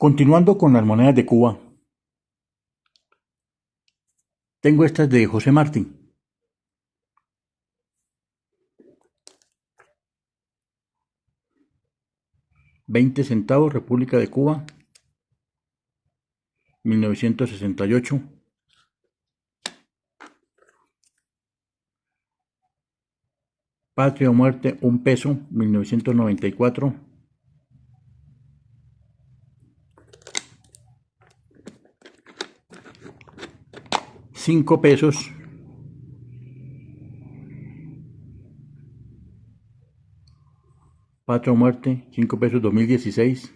Continuando con las monedas de Cuba, tengo estas de José Martí. $20, República de Cuba, 1968. Patria o muerte, $1, 1994. $5, Patria o muerte, $5, 2016.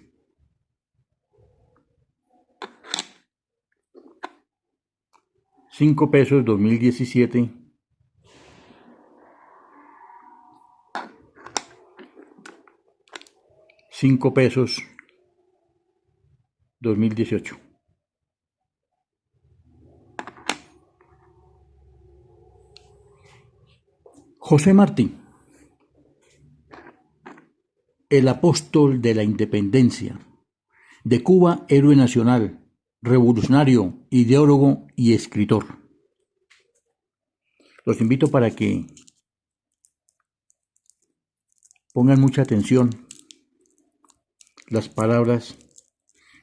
$5, 2017. $5, 2018. José Martí, el apóstol de la independencia, de Cuba, héroe nacional, revolucionario, ideólogo y escritor. Los invito para que pongan mucha atención las palabras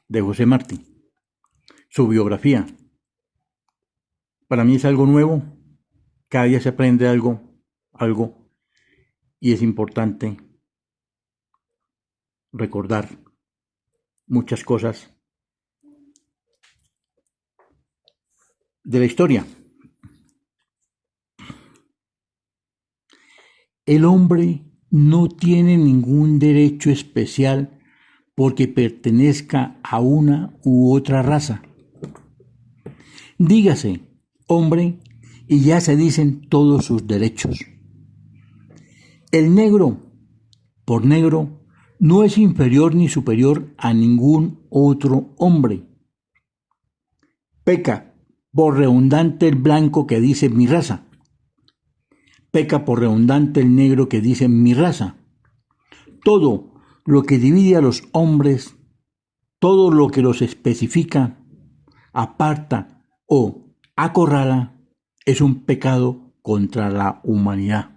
de José Martí, su biografía. Para mí es algo nuevo, cada día se aprende algo, y es importante recordar muchas cosas de la historia. El hombre no tiene ningún derecho especial porque pertenezca a una u otra raza. Dígase hombre y ya se dicen todos sus derechos. El negro, por negro, no es inferior ni superior a ningún otro hombre. Peca por redundante el blanco que dice mi raza. Peca por redundante el negro que dice mi raza. Todo lo que divide a los hombres, todo lo que los especifica, aparta o acorrala, es un pecado contra la humanidad.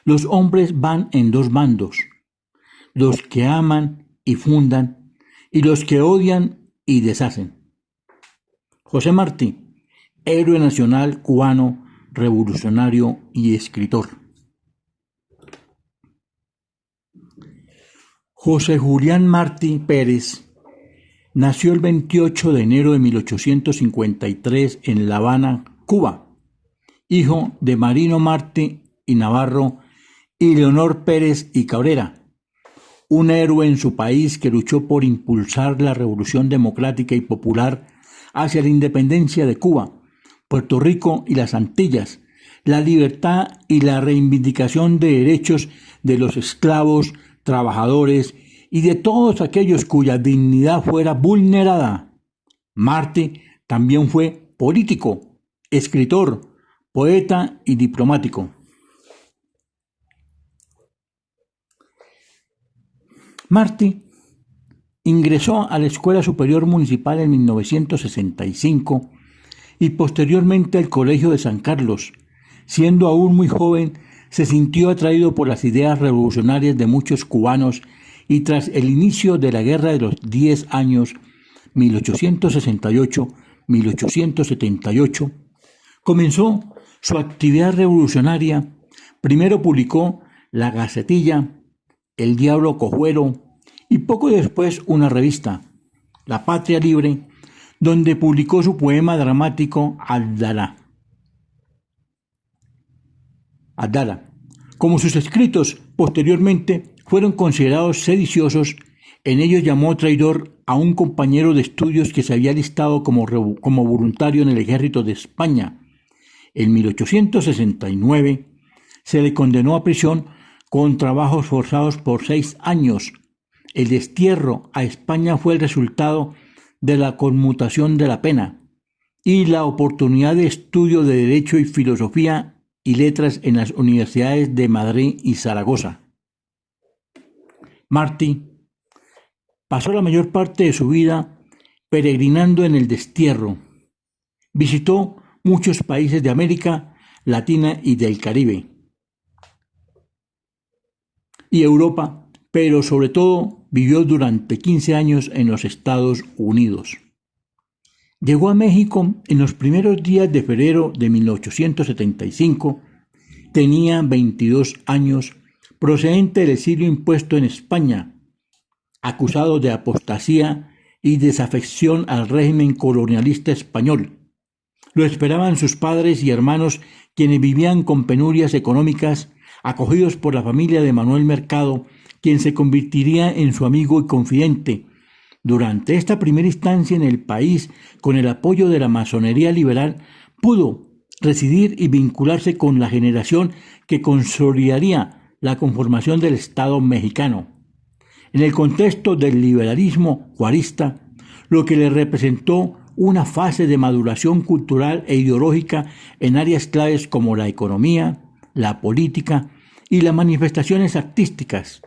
Los hombres van en dos bandos, los que aman y fundan y los que odian y deshacen. José Martí, héroe nacional cubano, revolucionario y escritor. José Julián Martí Pérez nació el 28 de enero de 1853 en La Habana, Cuba, hijo de Marino Martí y Navarro y Leonor Pérez y Cabrera, un héroe en su país que luchó por impulsar la revolución democrática y popular hacia la independencia de Cuba, Puerto Rico y las Antillas, la libertad y la reivindicación de derechos de los esclavos, trabajadores y de todos aquellos cuya dignidad fuera vulnerada. Martí también fue político, escritor, poeta y diplomático. Martí ingresó a la Escuela Superior Municipal en 1965 y posteriormente al Colegio de San Carlos. Siendo aún muy joven, se sintió atraído por las ideas revolucionarias de muchos cubanos y tras el inicio de la Guerra de los 10 años, 1868-1878, comenzó su actividad revolucionaria. Primero publicó La Gacetilla, El Diablo Cojuelo y poco después una revista, La Patria Libre, donde publicó su poema dramático Abdala. Como sus escritos posteriormente fueron considerados sediciosos, en ellos llamó traidor a un compañero de estudios que se había alistado como voluntario en el ejército de España. En 1869 se le condenó a prisión con trabajos forzados por 6 años. El destierro a España fue el resultado de la conmutación de la pena y la oportunidad de estudio de Derecho y Filosofía y Letras en las universidades de Madrid y Zaragoza. Martí pasó la mayor parte de su vida peregrinando en el destierro. Visitó muchos países de América Latina y del Caribe y Europa, pero sobre todo vivió durante 15 años en los Estados Unidos. Llegó a México en los primeros días de febrero de 1875. Tenía 22 años, procedente del exilio impuesto en España, acusado de apostasía y desafección al régimen colonialista español. Lo esperaban sus padres y hermanos, quienes vivían con penurias económicas, acogidos por la familia de Manuel Mercado, quien se convertiría en su amigo y confidente. Durante esta primera instancia en el país, con el apoyo de la masonería liberal, pudo residir y vincularse con la generación que consolidaría la conformación del Estado mexicano. En el contexto del liberalismo juarista, lo que le representó una fase de maduración cultural e ideológica en áreas claves como la economía, la política y las manifestaciones artísticas,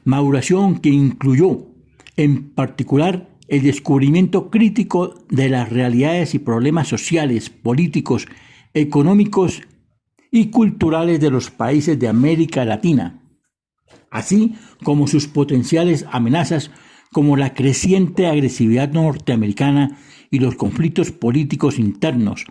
maduración que incluyó en particular el descubrimiento crítico de las realidades y problemas sociales, políticos, económicos y culturales de los países de América Latina, así como sus potenciales amenazas como la creciente agresividad norteamericana y los conflictos políticos internos,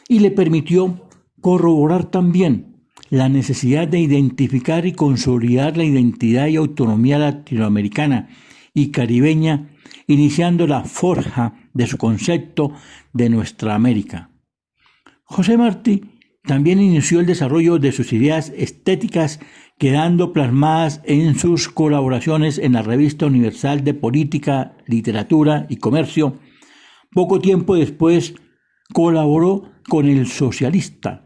y le permitió corroborar también la necesidad de identificar y consolidar la identidad y autonomía latinoamericana y caribeña, iniciando la forja de su concepto de nuestra América. José Martí también inició el desarrollo de sus ideas estéticas, quedando plasmadas en sus colaboraciones en la Revista Universal de Política, Literatura y Comercio. Poco tiempo después colaboró con El Socialista,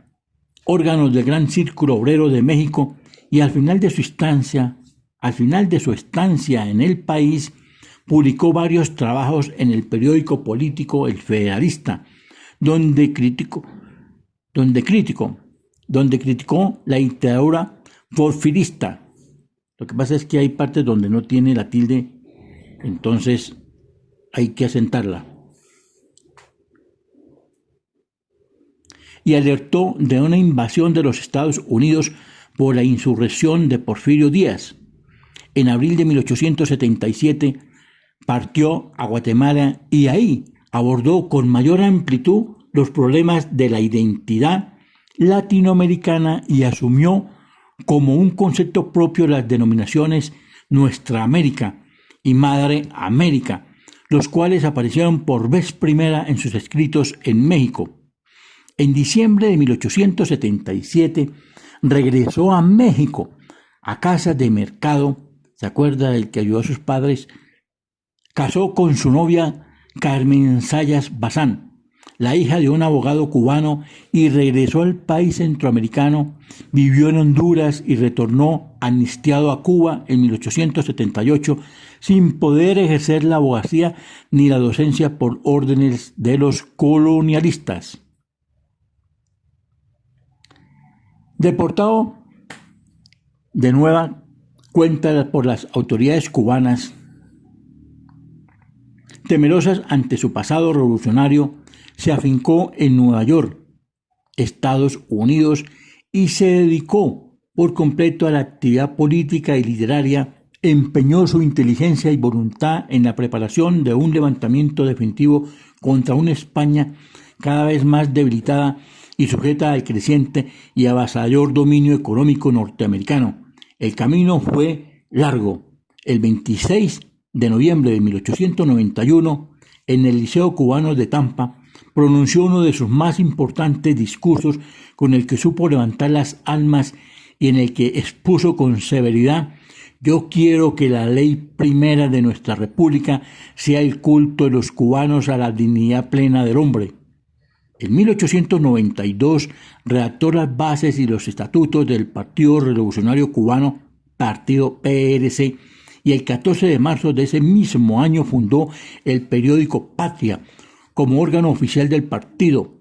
órgano del Gran Círculo Obrero de México, y al final de su estancia en el país, publicó varios trabajos en el periódico político El Federalista, donde criticó la dictadura porfirista. Lo que pasa es que hay partes donde no tiene la tilde, entonces hay que acentarla. Y alertó de una invasión de los Estados Unidos por la insurrección de Porfirio Díaz. En abril de 1877 partió a Guatemala y ahí abordó con mayor amplitud los problemas de la identidad latinoamericana y asumió como un concepto propio las denominaciones Nuestra América y Madre América, los cuales aparecieron por vez primera en sus escritos en México. En diciembre de 1877 regresó a México, a casa de Mercado, ¿se acuerda del que ayudó a sus padres? Casó con su novia Carmen Sayas Bazán, la hija de un abogado cubano, y regresó al país centroamericano. Vivió en Honduras y retornó amnistiado a Cuba en 1878, sin poder ejercer la abogacía ni la docencia por órdenes de los colonialistas. Deportado de nueva cuenta por las autoridades cubanas, temerosas ante su pasado revolucionario, se afincó en Nueva York, Estados Unidos, y se dedicó por completo a la actividad política y literaria. Empeñó su inteligencia y voluntad en la preparación de un levantamiento definitivo contra una España cada vez más debilitada y sujeta al creciente y avasallador dominio económico norteamericano. El camino fue largo. El 26 de noviembre de 1891, en el Liceo Cubano de Tampa, pronunció uno de sus más importantes discursos, con el que supo levantar las almas y en el que expuso con severidad: yo quiero que la ley primera de nuestra república sea el culto de los cubanos a la dignidad plena del hombre. En 1892 redactó las bases y los estatutos del Partido Revolucionario Cubano, partido PRC, y el 14 de marzo de ese mismo año fundó el periódico Patria como órgano oficial del partido.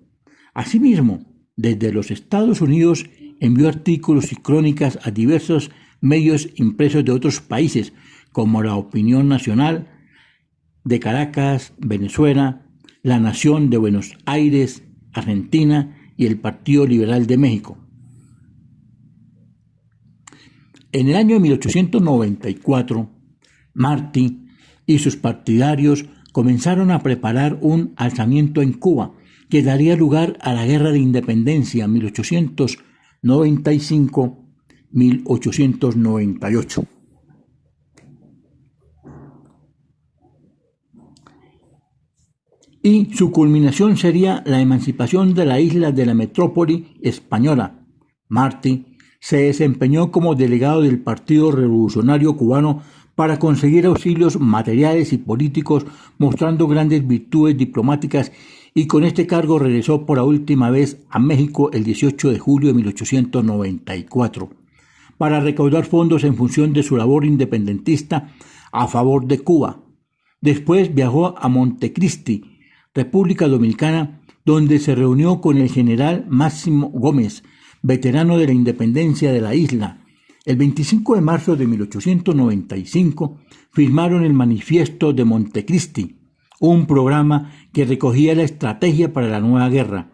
Asimismo, desde los Estados Unidos envió artículos y crónicas a diversos medios impresos de otros países, como La Opinión Nacional de Caracas, Venezuela, La Nación de Buenos Aires, Argentina y el Partido Liberal de México. En el año 1894, Martí y sus partidarios comenzaron a preparar un alzamiento en Cuba que daría lugar a la Guerra de Independencia 1895-1898. Y su culminación sería la emancipación de la isla de la metrópoli española. Martí se desempeñó como delegado del Partido Revolucionario Cubano para conseguir auxilios materiales y políticos, mostrando grandes virtudes diplomáticas, y con este cargo regresó por la última vez a México el 18 de julio de 1894, para recaudar fondos en función de su labor independentista a favor de Cuba. Después viajó a Montecristi, República Dominicana, donde se reunió con el general Máximo Gómez, veterano de la independencia de la isla. El 25 de marzo de 1895 firmaron el Manifiesto de Montecristi, un programa que recogía la estrategia para la nueva guerra.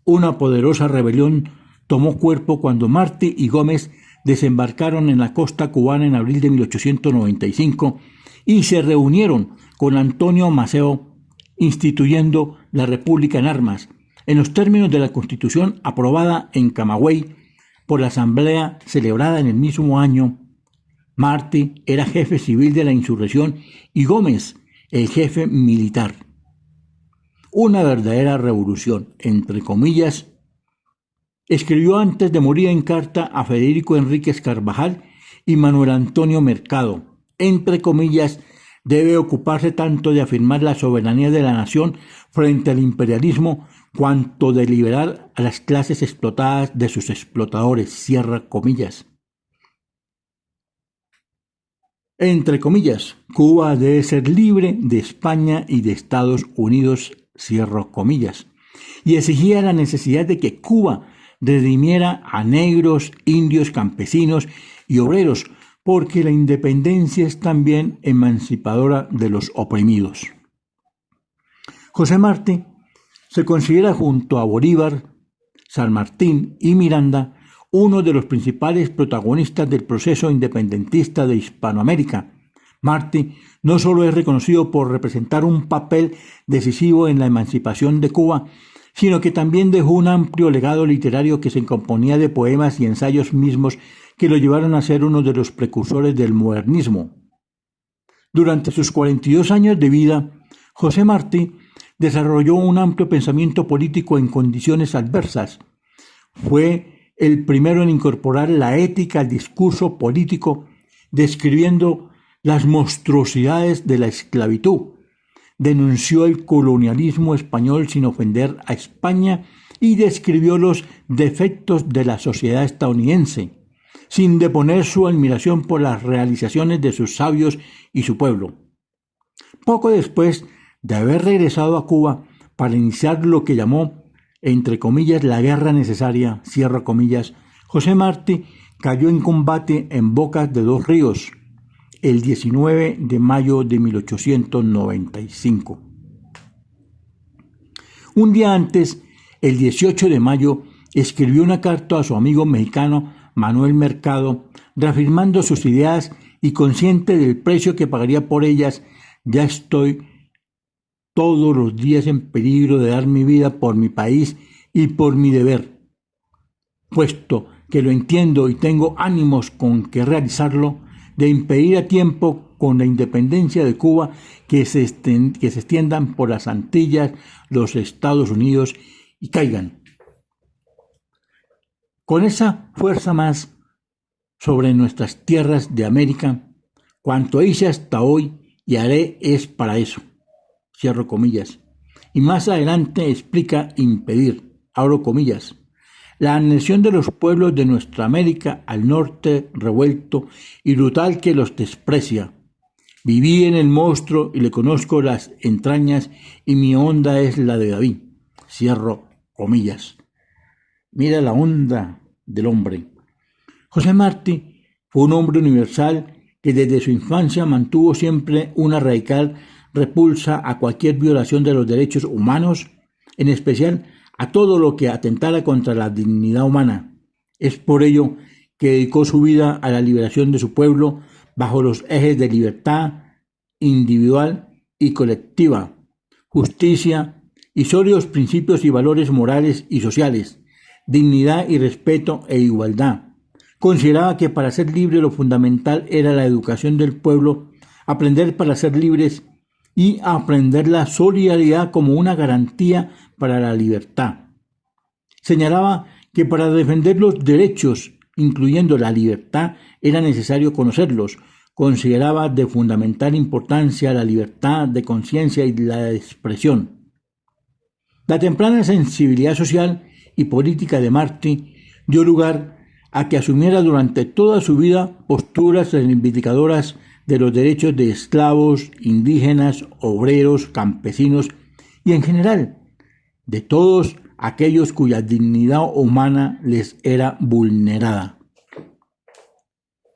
Una poderosa rebelión tomó cuerpo cuando Martí y Gómez desembarcaron en la costa cubana en abril de 1895 y se reunieron con Antonio Maceo, instituyendo la República en armas, en los términos de la Constitución aprobada en Camagüey por la Asamblea celebrada en el mismo año. Martí era jefe civil de la insurrección y Gómez el jefe militar. Una verdadera revolución, entre comillas, escribió antes de morir en carta a Federico Enríquez Carvajal y Manuel Antonio Mercado. Entre comillas, debe ocuparse tanto de afirmar la soberanía de la nación frente al imperialismo, cuanto de liberar a las clases explotadas de sus explotadores, cierra comillas. Entre comillas, Cuba debe ser libre de España y de Estados Unidos, cierro comillas, y exigía la necesidad de que Cuba redimiera a negros, indios, campesinos y obreros, porque la independencia es también emancipadora de los oprimidos. José Martí se considera, junto a Bolívar, San Martín y Miranda, uno de los principales protagonistas del proceso independentista de Hispanoamérica. Martí no solo es reconocido por representar un papel decisivo en la emancipación de Cuba, sino que también dejó un amplio legado literario que se componía de poemas y ensayos mismos que lo llevaron a ser uno de los precursores del modernismo. Durante sus 42 años de vida, José Martí desarrolló un amplio pensamiento político en condiciones adversas. Fue el primero en incorporar la ética al discurso político, describiendo las monstruosidades de la esclavitud. Denunció el colonialismo español sin ofender a España y describió los defectos de la sociedad estadounidense, sin deponer su admiración por las realizaciones de sus sabios y su pueblo. Poco después de haber regresado a Cuba para iniciar lo que llamó, entre comillas, la guerra necesaria, cierro comillas, José Martí cayó en combate en Bocas de Dos Ríos el 19 de mayo de 1895. Un día antes, el 18 de mayo, escribió una carta a su amigo mexicano Manuel Mercado, reafirmando sus ideas y consciente del precio que pagaría por ellas. Ya estoy todos los días en peligro de dar mi vida por mi país y por mi deber. Puesto que lo entiendo y tengo ánimos con que realizarlo, de impedir a tiempo con la independencia de Cuba que se extiendan por las Antillas, los Estados Unidos y caigan con esa fuerza más sobre nuestras tierras de América. Cuanto hice hasta hoy y haré es para eso, cierro comillas. Y más adelante explica impedir, abro comillas, la anexión de los pueblos de nuestra América al norte revuelto y brutal que los desprecia. Viví en el monstruo y le conozco las entrañas y mi onda es la de David, cierro comillas. Mira la onda del hombre. José Martí Fue un hombre universal que desde su infancia mantuvo siempre una radical repulsa a cualquier violación de los derechos humanos, en especial a todo lo que atentara contra la dignidad humana. Es por ello que dedicó su vida a la liberación de su pueblo bajo los ejes de libertad individual y colectiva, justicia y sólidos principios y valores morales y sociales, dignidad y respeto e igualdad. Consideraba que para ser libre lo fundamental era la educación del pueblo, aprender para ser libres y aprender la solidaridad como una garantía para la libertad. Señalaba que para defender los derechos, incluyendo la libertad, era necesario conocerlos. Consideraba de fundamental importancia la libertad de conciencia y la expresión. La temprana sensibilidad social y política de Martí dio lugar a que asumiera durante toda su vida posturas reivindicadoras de los derechos de esclavos, indígenas, obreros, campesinos y en general de todos aquellos cuya dignidad humana les era vulnerada.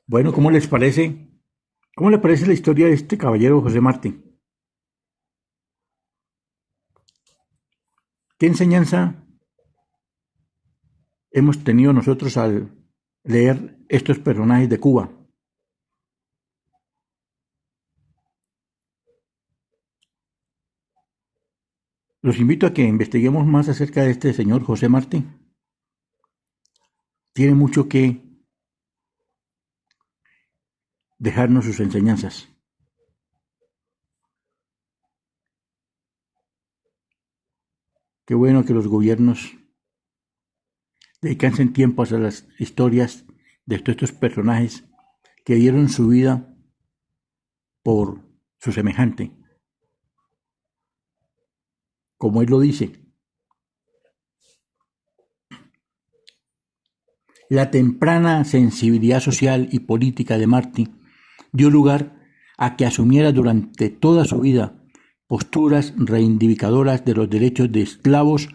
Bueno, ¿cómo les parece? ¿Cómo le parece la historia de este caballero José Martí? ¿Qué enseñanza hemos tenido nosotros al leer estos personajes de Cuba? Los invito a que investiguemos más acerca de este señor José Martí. Tiene mucho que dejarnos sus enseñanzas. Qué bueno que los gobiernos dedicanse tiempo a las historias de todos estos personajes que dieron su vida por su semejante. Como él lo dice, la temprana sensibilidad social y política de Martí dio lugar a que asumiera durante toda su vida posturas reivindicadoras de los derechos de esclavos,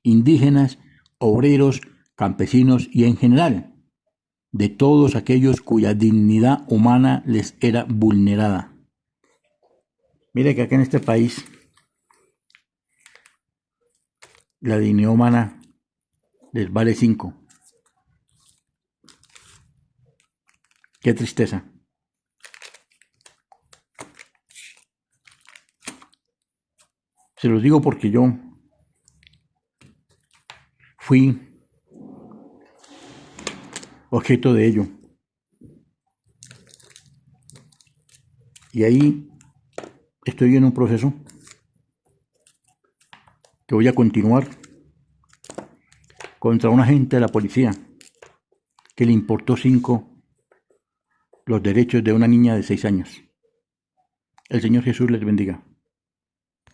indígenas, obreros, campesinos y en general de todos aquellos cuya dignidad humana les era vulnerada. Mire que acá en este país la dignidad humana les vale 5. Qué tristeza. Se los digo porque yo fui objeto de ello. Y ahí estoy en un proceso que voy a continuar contra un agente de la policía que le importó 5 los derechos de una niña de 6 años. El Señor Jesús les bendiga.